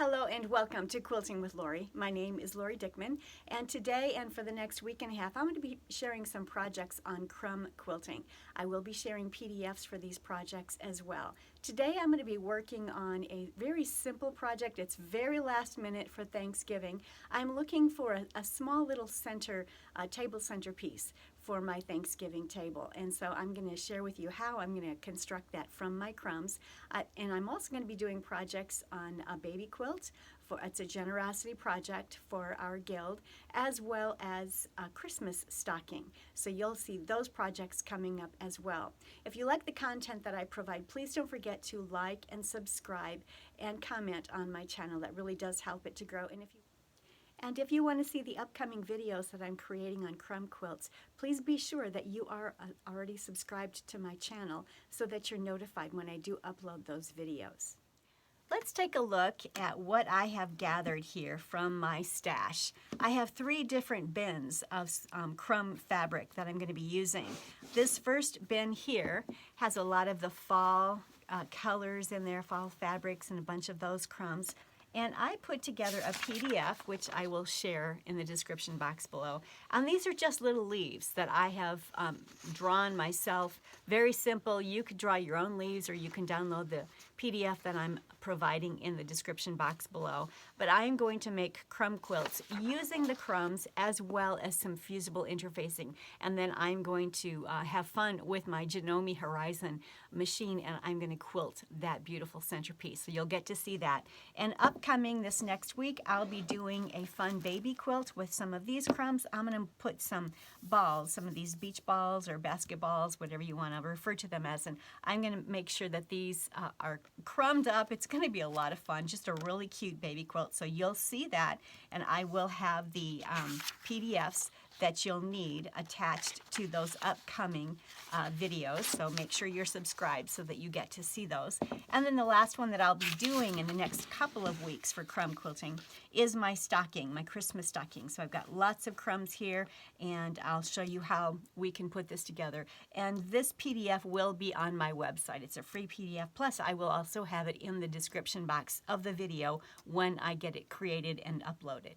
Hello and welcome to Quilting with Lori. My name is Lori Dickman, and today and for the next week and a half I'm going to be sharing some projects on crumb quilting. I will be sharing PDFs for these projects as well. Today I'm going to be working on a very simple project. It's very last minute for Thanksgiving. I'm looking for a small little table centerpiece for my Thanksgiving table, and so I'm going to share with you how I'm going to construct that from my crumbs. And I'm also going to be doing projects on a baby quilt. It's a generosity project for our guild, as well as a Christmas stocking. So you'll see those projects coming up as well. If you like the content that I provide, please don't forget to like and subscribe and comment on my channel. That really does help it to grow. And if you want to see the upcoming videos that I'm creating on crumb quilts, please be sure that you are already subscribed to my channel so that you're notified when I do upload those videos. Let's take a look at what I have gathered here from my stash. I have 3 different bins of crumb fabric that I'm going to be using. This first bin here has a lot of the fall colors in there, fall fabrics, and a bunch of those crumbs. And I put together a PDF, which I will share in the description box below. And these are just little leaves that I have drawn myself. Very simple. You could draw your own leaves, or you can download the PDF that I'm providing in the description box below. But I am going to make crumb quilts using the crumbs as well as some fusible interfacing. And then I'm going to have fun with my Janome Horizon machine, and I'm going to quilt that beautiful centerpiece. So you'll get to see that. And upcoming this next week, I'll be doing a fun baby quilt with some of these crumbs. I'm going to put some balls, some of these beach balls or basketballs, whatever you want to refer to them as, and I'm going to make sure that these are crumbed up. It's going to be a lot of fun, just a really cute baby quilt. So you'll see that, and I will have the PDFs that you'll need attached to those upcoming videos. So make sure you're subscribed so that you get to see those. And then the last one that I'll be doing in the next couple of weeks for crumb quilting is my stocking, my Christmas stocking. So I've got lots of crumbs here, and I'll show you how we can put this together. And this PDF will be on my website. It's a free PDF, plus I will also have it in the description box of the video when I get it created and uploaded.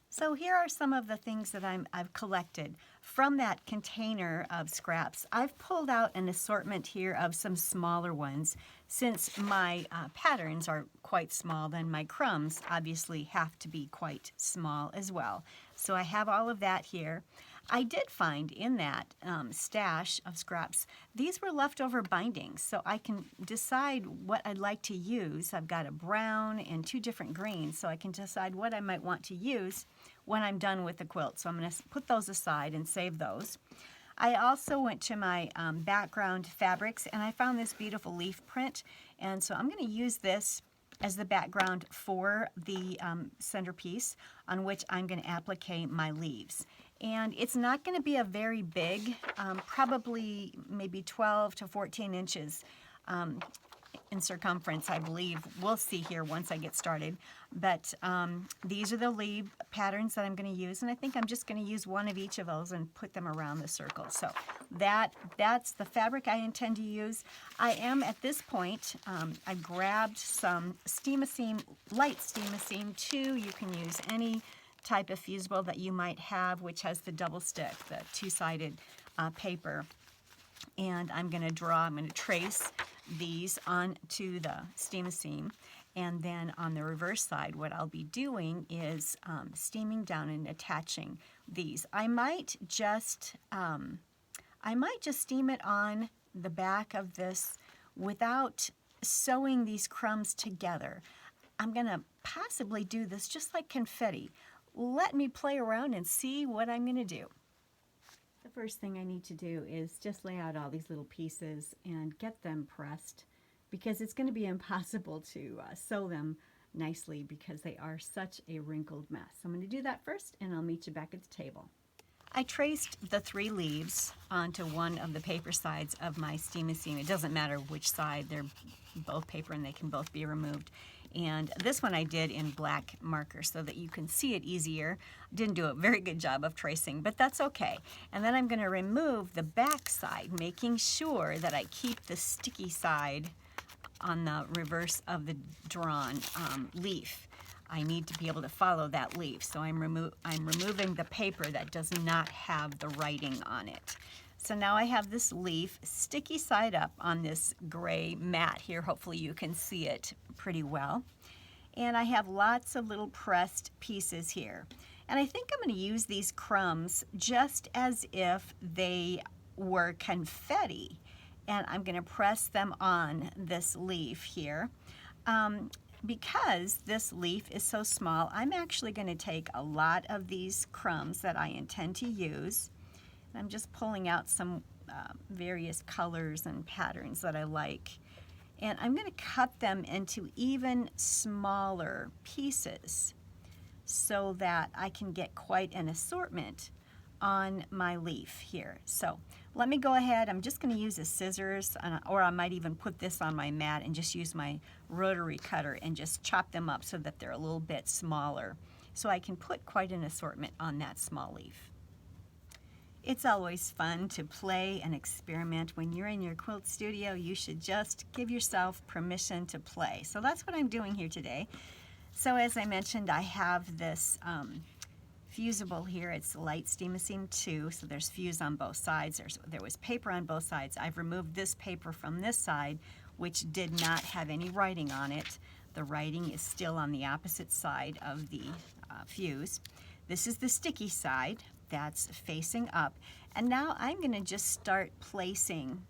So here are some of the things that I've collected from that container of scraps. I've pulled out an assortment here of some smaller ones. Since my patterns are quite small, then my crumbs obviously have to be quite small as well. So I have all of that here. I did find in that stash of scraps, these were leftover bindings, so I can decide what I'd like to use. I've got a brown and 2 different greens, so I can decide what I might want to use when I'm done with the quilt. So I'm going to put those aside and save those. I also went to my background fabrics, and I found this beautiful leaf print, and so I'm going to use this as the background for the centerpiece on which I'm going to applique my leaves. And it's not going to be a very big, probably maybe 12 to 14 inches in circumference, I believe. We'll see here once I get started. But these are the leaf patterns that I'm going to use, and I think I'm just going to use one of each of those and put them around the circle. So that's the fabric I intend to use. I am at this point, I grabbed some Steam-A-Seam, light Steam-A-Seam 2. You can use any type of fusible that you might have, which has the double stick, the 2-sided paper. And I'm going to trace these onto the Steam-A-Seam, and then on the reverse side what I'll be doing is steaming down and attaching these. I might just steam it on the back of this without sewing these crumbs together. I'm going to possibly do this just like confetti. Let me play around and see what I'm going to do. The first thing I need to do is just lay out all these little pieces and get them pressed, because it's going to be impossible to sew them nicely because they are such a wrinkled mess. So I'm going to do that first, and I'll meet you back at the table. I traced the 3 leaves onto one of the paper sides of my Steam-A-Seam. It doesn't matter which side, they're both paper and they can both be removed. And this one I did in black marker so that you can see it easier. Didn't do a very good job of tracing, but that's okay. And then I'm going to remove the back side, making sure that I keep the sticky side on the reverse of the drawn leaf. I need to be able to follow that leaf, so I'm removing the paper that does not have the writing on it. So now I have this leaf sticky side up on this gray mat here. Hopefully you can see it pretty well. And I have lots of little pressed pieces here. And I think I'm going to use these crumbs just as if they were confetti. And I'm going to press them on this leaf here. Because this leaf is so small, I'm actually going to take a lot of these crumbs that I intend to use. I'm just pulling out some various colors and patterns that I like. And I'm going to cut them into even smaller pieces so that I can get quite an assortment on my leaf here. So let me go ahead. I'm just going to use the scissors, or I might even put this on my mat and just use my rotary cutter and just chop them up so that they're a little bit smaller, so I can put quite an assortment on that small leaf. It's always fun to play and experiment. When you're in your quilt studio, you should just give yourself permission to play. So that's what I'm doing here today. So as I mentioned, I have this fusible here. It's light steam 2, so there's fuse on both sides. There was paper on both sides. I've removed this paper from this side, which did not have any writing on it. The writing is still on the opposite side of the fuse. This is the sticky side that's facing up. And now I'm going to just start placing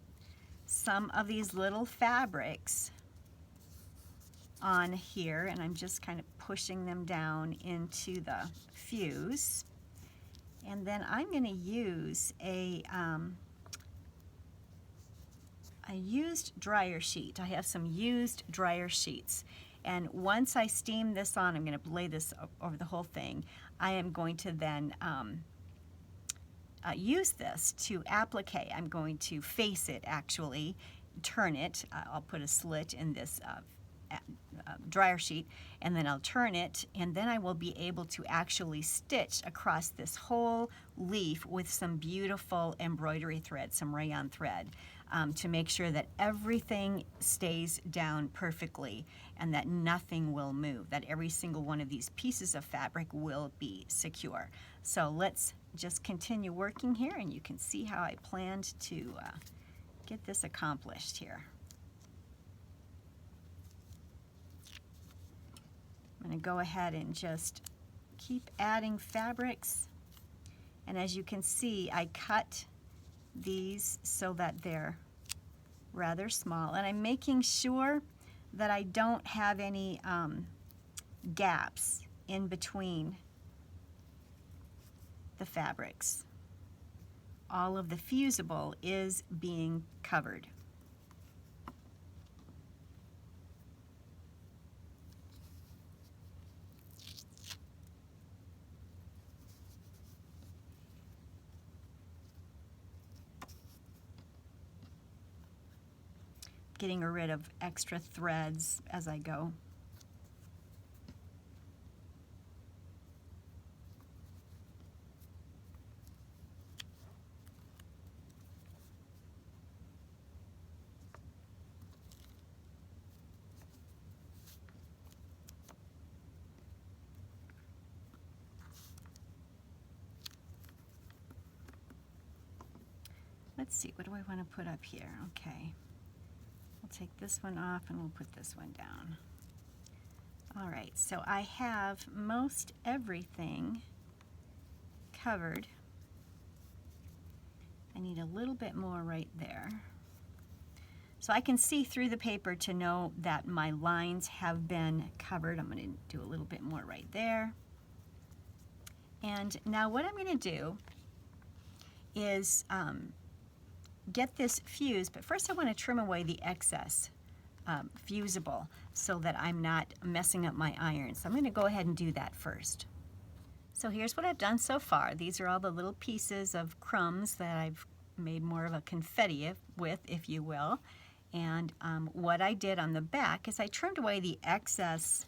some of these little fabrics on here, and I'm just kind of pushing them down into the fuse. And then I'm going to use a used dryer sheet. I have some used dryer sheets, and once I steam this on, I'm going to lay this over the whole thing. I am going to then use this to applique. I'm going to face it, actually, turn it. I'll put a slit in this dryer sheet, and then I'll turn it, and then I will be able to actually stitch across this whole leaf with some beautiful embroidery thread, some rayon thread, to make sure that everything stays down perfectly and that nothing will move, that every single one of these pieces of fabric will be secure. So let's just continue working here, and you can see how I planned to get this accomplished here. I'm going to go ahead and just keep adding fabrics, and as you can see, I cut these so that they're rather small, and I'm making sure that I don't have any gaps in between the fabrics. All of the fusible is being covered. Getting rid of extra threads as I go. Let's see, what do I want to put up here? Okay. We'll take this one off and we'll put this one down. All right, so I have most everything covered. I need a little bit more right there. So I can see through the paper to know that my lines have been covered. I'm going to do a little bit more right there. And now what I'm going to do is get this fused, but first I want to trim away the excess fusible so that I'm not messing up my iron. So I'm going to go ahead and do that first. So here's what I've done so far. These are all the little pieces of crumbs that I've made more of a confetti with, if you will. And what I did on the back is I trimmed away the excess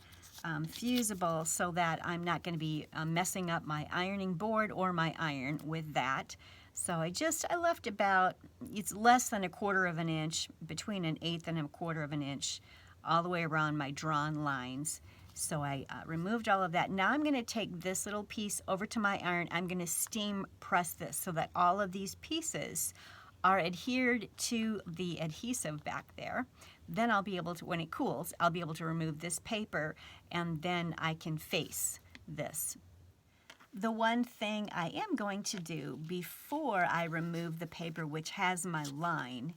fusible so that I'm not going to be messing up my ironing board or my iron with that. So I left about, it's less than 1/4 of an inch, between 1/8 and 1/4 of an inch, all the way around my drawn lines. So I removed all of that. Now I'm going to take this little piece over to my iron. I'm going to steam press this so that all of these pieces are adhered to the adhesive back there. Then I'll be able to, when it cools, I'll be able to remove this paper, and then I can face this. The one thing I am going to do before I remove the paper, which has my line,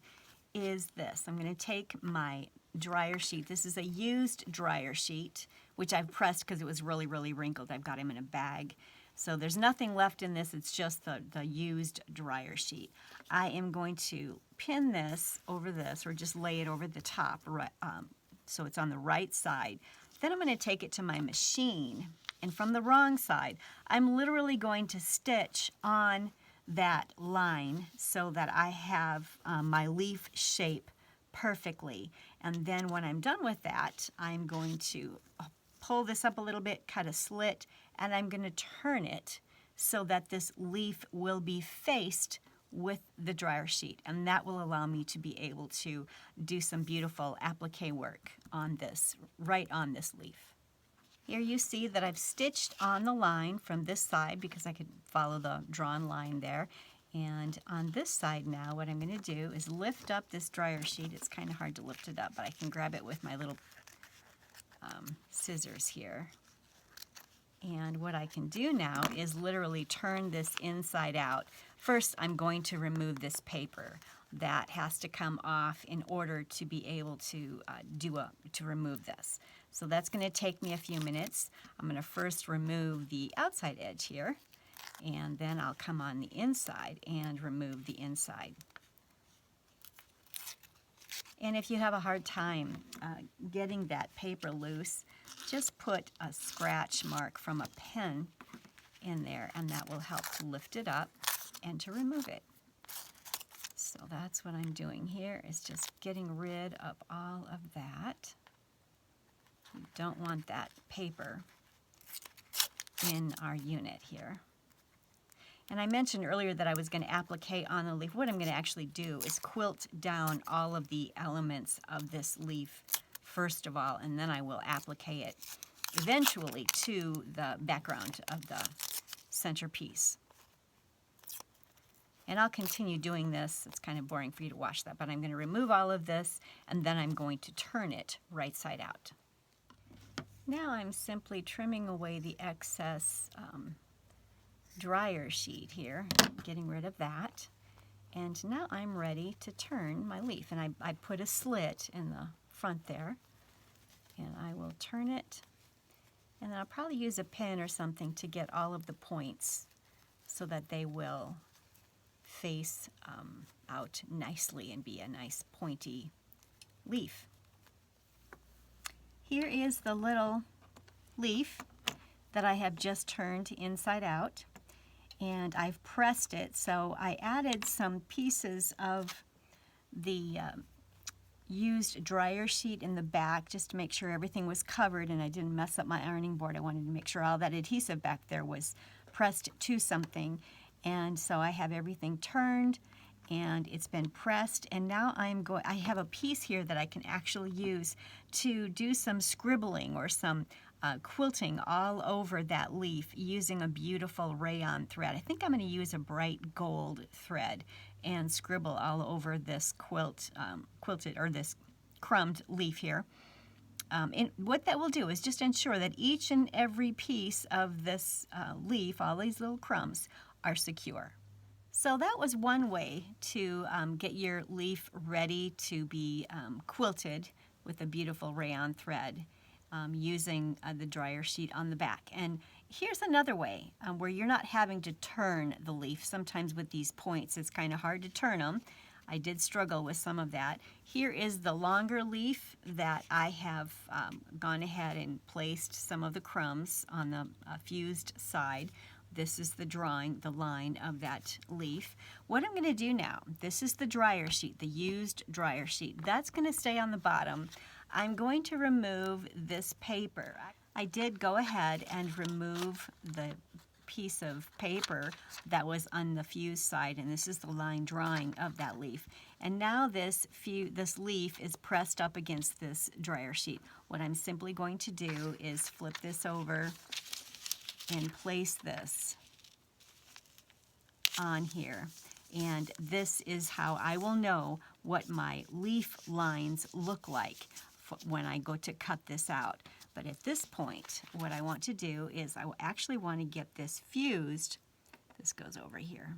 is this. I'm going to take my dryer sheet. This is a used dryer sheet, which I've pressed because it was really, really wrinkled. I've got them in a bag. So there's nothing left in this. It's just the used dryer sheet. I am going to pin this over this, or just lay it over the top, right, so it's on the right side. Then I'm going to take it to my machine, and from the wrong side, I'm literally going to stitch on that line so that I have my leaf shape perfectly. And then when I'm done with that, I'm going to pull this up a little bit, cut a slit, and I'm going to turn it so that this leaf will be faced with the dryer sheet, and that will allow me to be able to do some beautiful applique work on this, right on this leaf. Here you see that I've stitched on the line from this side because I could follow the drawn line there. And on this side now, what I'm going to do is lift up this dryer sheet. It's kind of hard to lift it up, but I can grab it with my little scissors here. And what I can do now is literally turn this inside out. First, I'm going to remove this paper. That has to come off in order to be able to remove this. So that's going to take me a few minutes. I'm going to first remove the outside edge here, and then I'll come on the inside and remove the inside. And if you have a hard time getting that paper loose, just put a scratch mark from a pen in there, and that will help to lift it up and to remove it. So that's what I'm doing here, is just getting rid of all of that. You don't want that paper in our unit here. And I mentioned earlier that I was going to applique on the leaf. What I'm going to actually do is quilt down all of the elements of this leaf first of all, and then I will applique it eventually to the background of the centerpiece. And I'll continue doing this. It's kind of boring for you to watch that, but I'm going to remove all of this, and then I'm going to turn it right side out. Now I'm simply trimming away the excess dryer sheet here, getting rid of that. And now I'm ready to turn my leaf. And I put a slit in the front there, and I will turn it. And then I'll probably use a pin or something to get all of the points so that they will face out nicely and be a nice pointy leaf. Here is the little leaf that I have just turned inside out, and I've pressed it. So I added some pieces of the used dryer sheet in the back just to make sure everything was covered and I didn't mess up my ironing board. I wanted to make sure all that adhesive back there was pressed to something. And so I have everything turned and it's been pressed, and now I have a piece here that I can actually use to do some scribbling or some quilting all over that leaf using a beautiful rayon thread. I think I'm going to use a bright gold thread and scribble all over this quilted or this crumbed leaf here. And what that will do is just ensure that each and every piece of this leaf, all these little crumbs, are secure. So that was one way to get your leaf ready to be quilted with a beautiful rayon thread using the dryer sheet on the back. And here's another way where you're not having to turn the leaf. Sometimes with these points it's kind of hard to turn them. I did struggle with some of that. Here is the longer leaf that I have gone ahead and placed some of the crumbs on the fused side. This is the line of that leaf. What I'm going to do now, this is the dryer sheet, the used dryer sheet. That's going to stay on the bottom. I'm going to remove this paper. I did go ahead and remove the piece of paper that was on the fused side, and this is the line drawing of that leaf. And now this leaf is pressed up against this dryer sheet. What I'm simply going to do is flip this over and place this on here. And this is how I will know what my leaf lines look like when I go to cut this out. But at this point, what I want to do is I actually want to get this fused, this goes over here,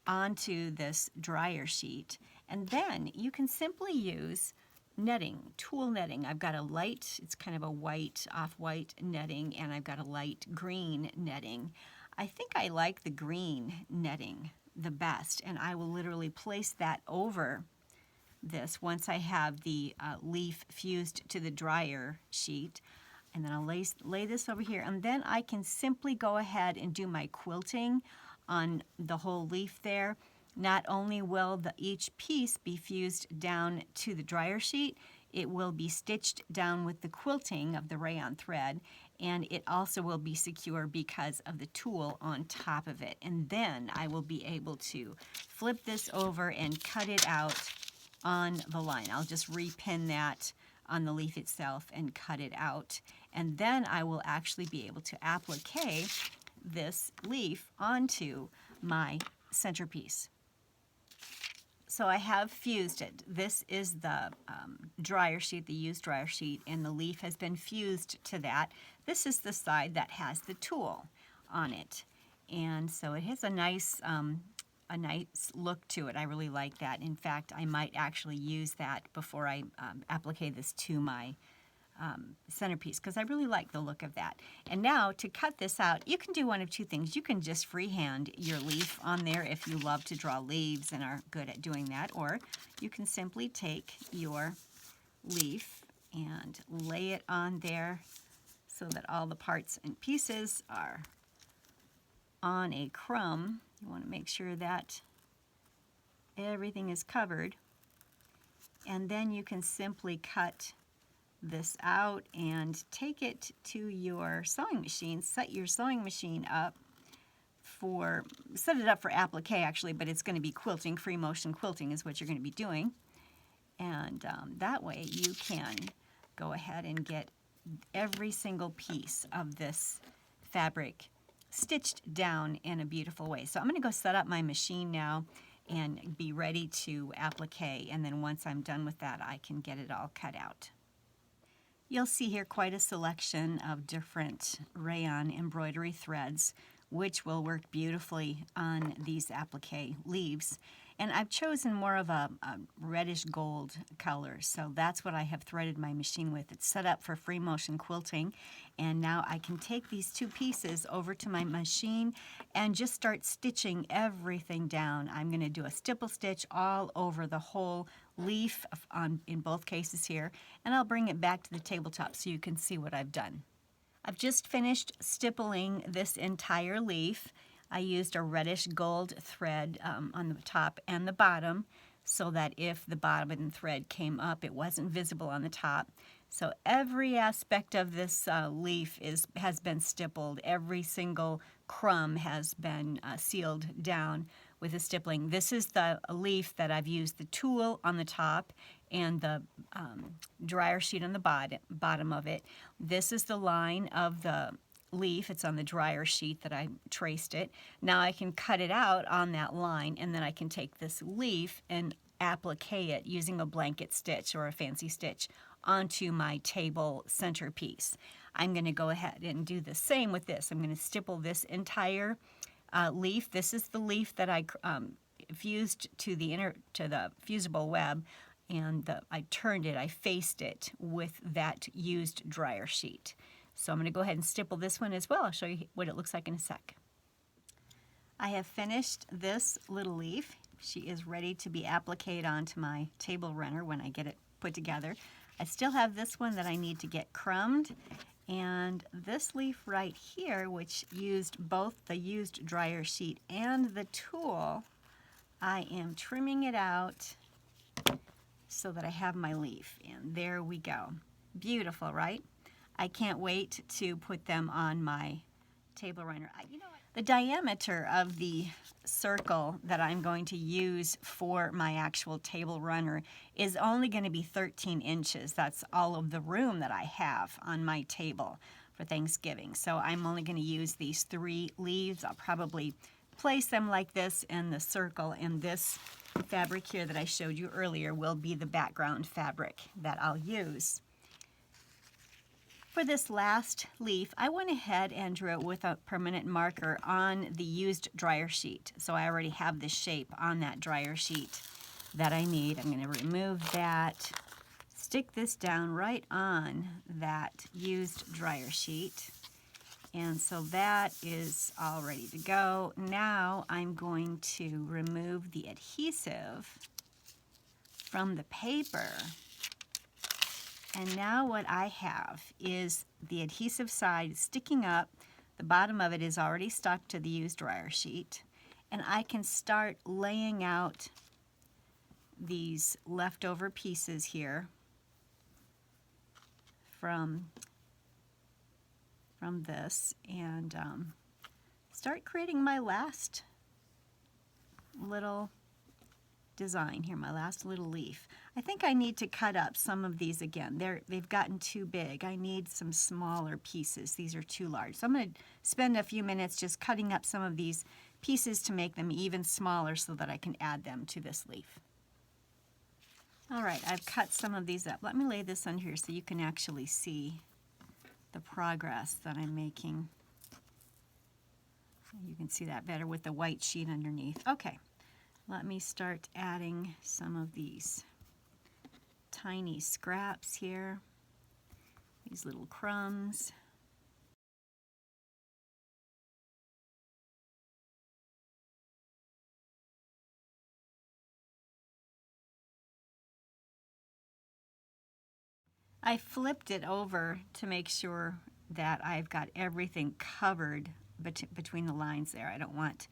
onto this dryer sheet. And then you can simply use netting, tulle netting. I've got a light, it's kind of a white, off-white netting, and I've got a light green netting. I think I like the green netting the best, and I will literally place that over this once I have the leaf fused to the dryer sheet. And then I'll lay this over here, and then I can simply go ahead and do my quilting on the whole leaf there. Not only will each piece be fused down to the dryer sheet, it will be stitched down with the quilting of the rayon thread, and it also will be secure because of the tulle on top of it. And then I will be able to flip this over and cut it out on the line. I'll just repin that on the leaf itself and cut it out. And then I will actually be able to applique this leaf onto my centerpiece. So I have fused it. This is the dryer sheet, the used dryer sheet, and the leaf has been fused to that. This is the side that has the tulle on it. And so it has a nice look to it. I really like that. In fact, I might actually use that before I applique this to my centerpiece, because I really like the look of that. And now to cut this out, you can do one of two things. You can just freehand your leaf on there if you love to draw leaves and are good at doing that, or you can simply take your leaf and lay it on there so that all the parts and pieces are on a crumb. You want to make sure that everything is covered, and then you can simply cut this out and take it to your sewing machine. Set your sewing machine up set it up for applique actually, but it's going to be quilting. Free motion quilting is what you're going to be doing, and that way you can go ahead and get every single piece of this fabric stitched down in a beautiful way. So I'm going to go set up my machine now and be ready to applique, and then once I'm done with that, I can get it all cut out. You'll see here quite a selection of different rayon embroidery threads, which will work beautifully on these applique leaves. And I've chosen more of a reddish gold color, so that's what I have threaded my machine with. It's set up for free motion quilting, and now I can take these two pieces over to my machine and just start stitching everything down. I'm going to do a stipple stitch all over the whole leaf in both cases here, and I'll bring it back to the tabletop so you can see what I've done. I've just finished stippling this entire leaf. I used a reddish gold thread on the top and the bottom so that if the bottom thread came up, it wasn't visible on the top. So every aspect of this leaf has been stippled. Every single crumb has been sealed down with a stippling. This is the leaf that I've used the tulle on the top and the dryer sheet on the bottom of it. This is the line of the leaf. It's on the dryer sheet that I traced it. Now I can cut it out on that line, and then I can take this leaf and applique it using a blanket stitch or a fancy stitch onto my table centerpiece. I'm going to go ahead and do the same with this. I'm going to stipple this entire leaf. This is the leaf that I fused to the fusible web, and I turned it, I faced it with that used dryer sheet. So I'm going to go ahead and stipple this one as well. I'll show you what it looks like in a sec. I have finished this little leaf. She is ready to be appliqued onto my table runner when I get it put together. I still have this one that I need to get crumbed, and this leaf right here, which used both the used dryer sheet and the tulle, I am trimming it out so that I have my leaf, and there we go. Beautiful, right? I can't wait to put them on my table runner. The diameter of the circle that I'm going to use for my actual table runner is only going to be 13 inches. That's all of the room that I have on my table for Thanksgiving. So I'm only going to use these 3 leaves. I'll probably place them like this in the circle, and this fabric here that I showed you earlier will be the background fabric that I'll use. For this last leaf, I went ahead and drew it with a permanent marker on the used dryer sheet. So I already have the shape on that dryer sheet that I need. I'm going to remove that, stick this down right on that used dryer sheet. And so that is all ready to go. Now I'm going to remove the adhesive from the paper. And now what I have is the adhesive side sticking up. The bottom of it is already stuck to the used dryer sheet. And I can start laying out these leftover pieces here from this, and start creating my last little design here, my last little leaf. I think I need to cut up some of these again. They've gotten too big. I need some smaller pieces. These are too large. So I'm going to spend a few minutes just cutting up some of these pieces to make them even smaller so that I can add them to this leaf. All right, I've cut some of these up. Let me lay this under here so you can actually see the progress that I'm making. You can see that better with the white sheet underneath. Okay, let me start adding some of these tiny scraps here, these little crumbs. I flipped it over to make sure that I've got everything covered between the lines there. I don't want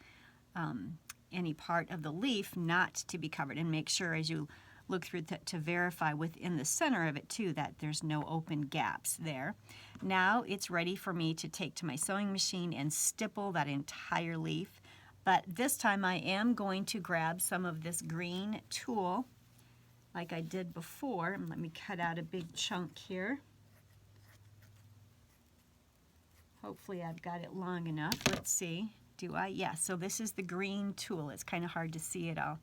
any part of the leaf not to be covered, and make sure as you look through to verify within the center of it too that there's no open gaps there. Now it's ready for me to take to my sewing machine and stipple that entire leaf, but this time I am going to grab some of this green tulle like I did before, and let me cut out a big chunk here. Hopefully I've got it long enough. Let's see. Do I? Yeah, so this is the green tulle. It's kind of hard to see it. I'll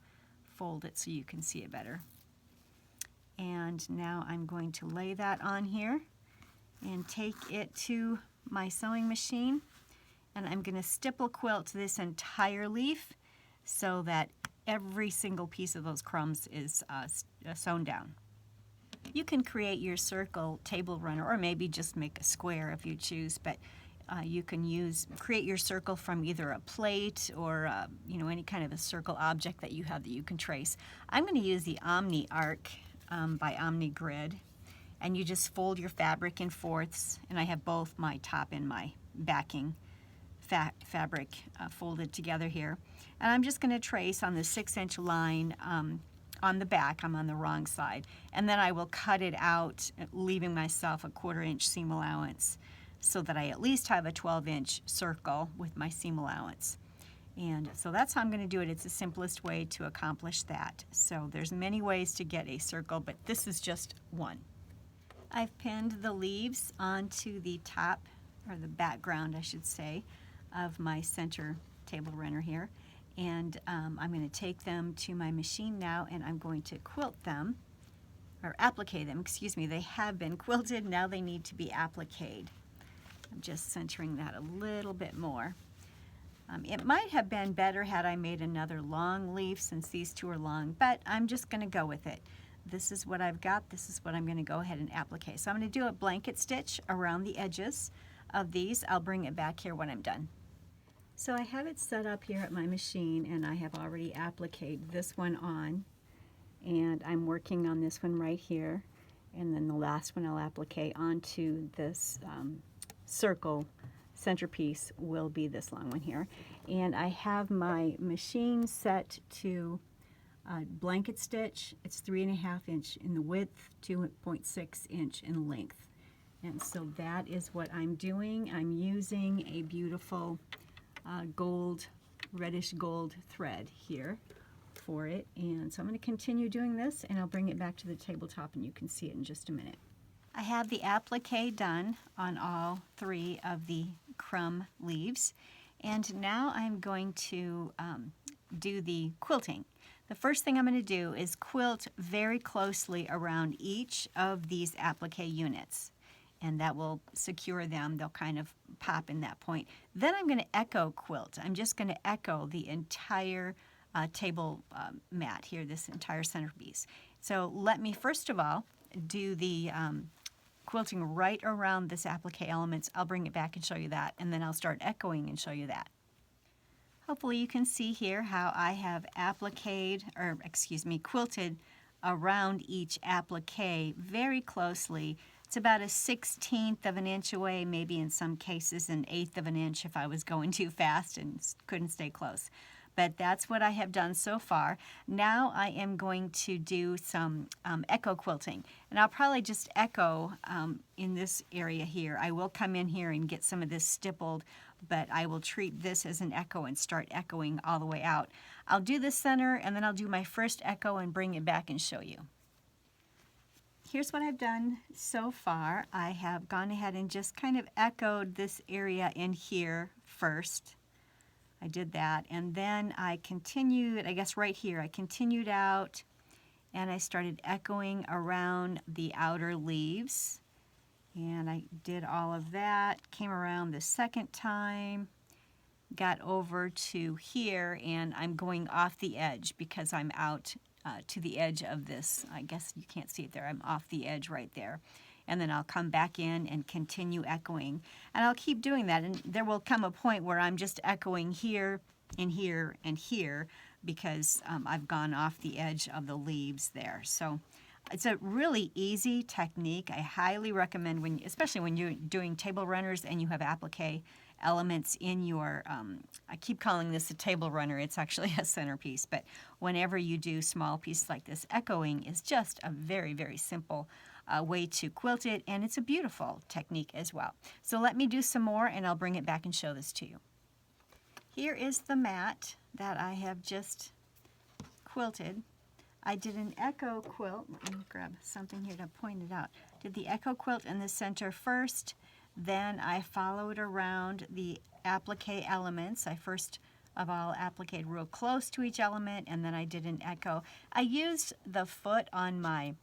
fold it so you can see it better. And now I'm going to lay that on here and take it to my sewing machine. And I'm going to stipple quilt this entire leaf so that every single piece of those crumbs is sewn down. You can create your circle table runner, or maybe just make a square if you choose, but you can create your circle from either a plate or any kind of a circle object that you have that you can trace. I'm going to use the Omni Arc by Omni Grid, and you just fold your fabric in fourths, and I have both my top and my backing fabric folded together here. And I'm just going to trace on the 6-inch line on the back. I'm on the wrong side. And then I will cut it out, leaving myself a 1/4 inch seam allowance so that I at least have a 12-inch circle with my seam allowance. And so that's how I'm going to do it. It's the simplest way to accomplish that. So there's many ways to get a circle, but this is just one. I've pinned the leaves onto the top, or the background I should say, of my center table runner here. And I'm going to take them to my machine now, and I'm going to quilt them, or applique them, excuse me. They have been quilted, now they need to be appliqued. I'm just centering that a little bit more. It might have been better had I made another long leaf since these two are long, but I'm just going to go with it. This is what I've got, this is what I'm going to go ahead and applique. So I'm going to do a blanket stitch around the edges of these. I'll bring it back here when I'm done. So I have it set up here at my machine, and I have already appliqued this one on, and I'm working on this one right here, and then the last one I'll applique onto this circle centerpiece will be this long one here. And I have my machine set to blanket stitch. It's 3.5 inch in the width, 2.6 inch in length. And so that is what I'm doing. I'm using a beautiful gold, reddish gold thread here for it. And so I'm going to continue doing this, and I'll bring it back to the tabletop and you can see it in just a minute. I have the applique done on all 3 of the crumb leaves, and now I'm going to do the quilting. The first thing I'm going to do is quilt very closely around each of these applique units, and that will secure them. They'll kind of pop in that point. Then I'm going to echo quilt. I'm just going to echo the entire table mat here, this entire centerpiece. So let me first of all do the quilting right around this applique elements. I'll bring it back and show you that, and then I'll start echoing and show you that. Hopefully you can see here how I have quilted around each applique very closely. It's about a 1/16 of an inch away, maybe in some cases an 1/8 of an inch if I was going too fast and couldn't stay close. But that's what I have done so far. Now I am going to do some echo quilting. And I'll probably just echo in this area here. I will come in here and get some of this stippled, but I will treat this as an echo and start echoing all the way out. I'll do the center, and then I'll do my first echo and bring it back and show you. Here's what I've done so far. I have gone ahead and just kind of echoed this area in here first. I did that, and then I continued, I guess right here, I continued out and I started echoing around the outer leaves, and I did all of that, came around the second time, got over to here, and I'm going off the edge because I'm out to the edge of this. I guess you can't see it there. I'm off the edge right there. And then I'll come back in and continue echoing. And I'll keep doing that, and there will come a point where I'm just echoing here and here and here because I've gone off the edge of the leaves there. So it's a really easy technique. I highly recommend, especially when you're doing table runners and you have applique elements in your, I keep calling this a table runner, it's actually a centerpiece, but whenever you do small pieces like this, echoing is just a very, very simple way to quilt it, and it's a beautiful technique as well. So let me do some more and I'll bring it back and show this to you. Here is the mat that I have just quilted. I did an echo quilt. Let me grab something here to point it out. Did the echo quilt in the center first, then I followed around the applique elements. I first of all appliqued real close to each element, and then I did an echo. I used the foot on my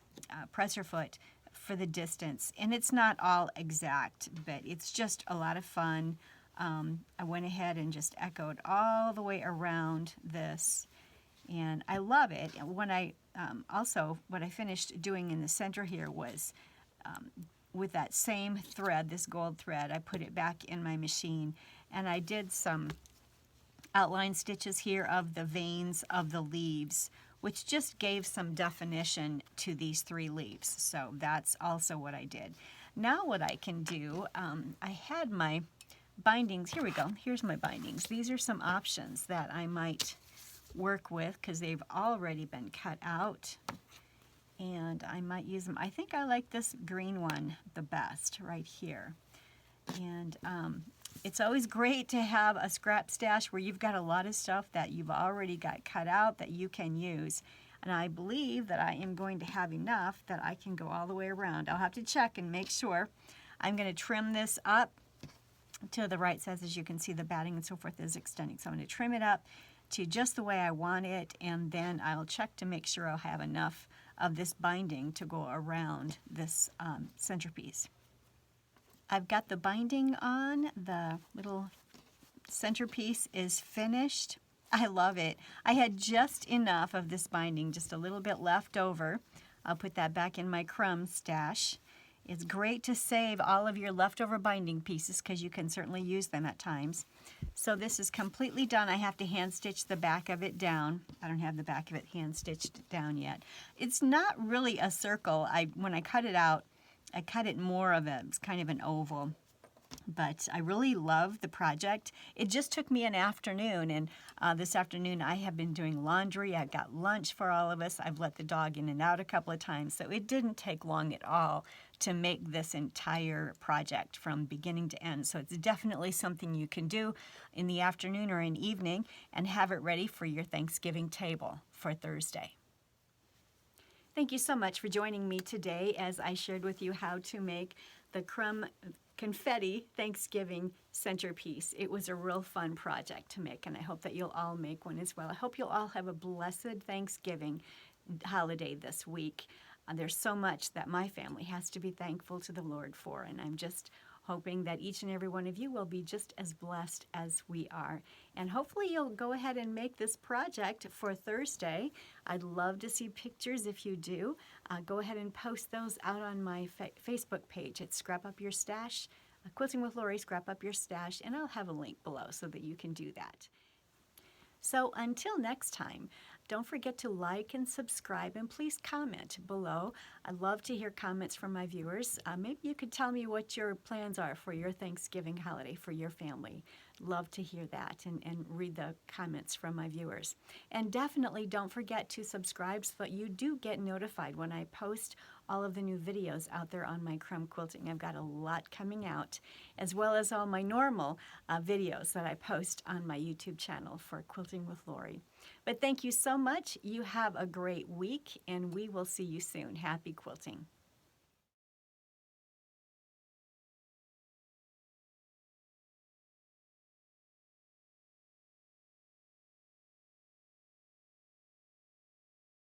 presser foot for the distance, and it's not all exact, but it's just a lot of fun. I went ahead and just echoed all the way around this, and I love it. When I also, what I finished doing in the center here was with that same thread, this gold thread, I put it back in my machine, and I did some outline stitches here of the veins of the leaves, which just gave some definition to these 3 leaves. So that's also what I did. Now what I can do, I had my bindings, here we go, here's my bindings. These are some options that I might work with because they've already been cut out, and I might use them. I think I like this green one the best right here. And it's always great to have a scrap stash where you've got a lot of stuff that you've already got cut out that you can use. And I believe that I am going to have enough that I can go all the way around. I'll have to check and make sure. I'm going to trim this up to the right size. As you can see, the batting and so forth is extending. So I'm going to trim it up to just the way I want it, and then I'll check to make sure I'll have enough of this binding to go around this centerpiece. I've got the binding on. The little centerpiece is finished. I love it. I had just enough of this binding, just a little bit left over. I'll put that back in my crumb stash. It's great to save all of your leftover binding pieces because you can certainly use them at times. So this is completely done. I have to hand stitch the back of it down. I don't have the back of it hand stitched down yet. It's not really a circle. When I cut it out, I cut it more of it's kind of an oval. But I really love the project. It just took me an afternoon, and this afternoon I have been doing laundry. I've got lunch for all of us. I've let the dog in and out a couple of times, so it didn't take long at all to make this entire project from beginning to end. So it's definitely something you can do in the afternoon or in evening and have it ready for your Thanksgiving table for Thursday. Thank you so much for joining me today as I shared with you how to make the Crumb Confetti Thanksgiving Centerpiece. It was a real fun project to make, and I hope that you'll all make one as well. I hope you'll all have a blessed Thanksgiving holiday this week. There's so much that my family has to be thankful to the Lord for, and I'm just hoping that each and every one of you will be just as blessed as we are. And hopefully you'll go ahead and make this project for Thursday. I'd love to see pictures if you do. Go ahead and post those out on my Facebook page. It's Scrap Up Your Stash, Quilting with Lori, Scrap Up Your Stash, and I'll have a link below so that you can do that. So until next time, don't forget to like and subscribe, and please comment below. I'd love to hear comments from my viewers. Maybe you could tell me what your plans are for your Thanksgiving holiday for your family. Love to hear that and read the comments from my viewers. And definitely don't forget to subscribe so that you do get notified when I post all of the new videos out there on my Crumb Quilting. I've got a lot coming out, as well as all my normal videos that I post on my YouTube channel for Quilting with Lori. But thank you so much. You have a great week, and we will see you soon. Happy quilting.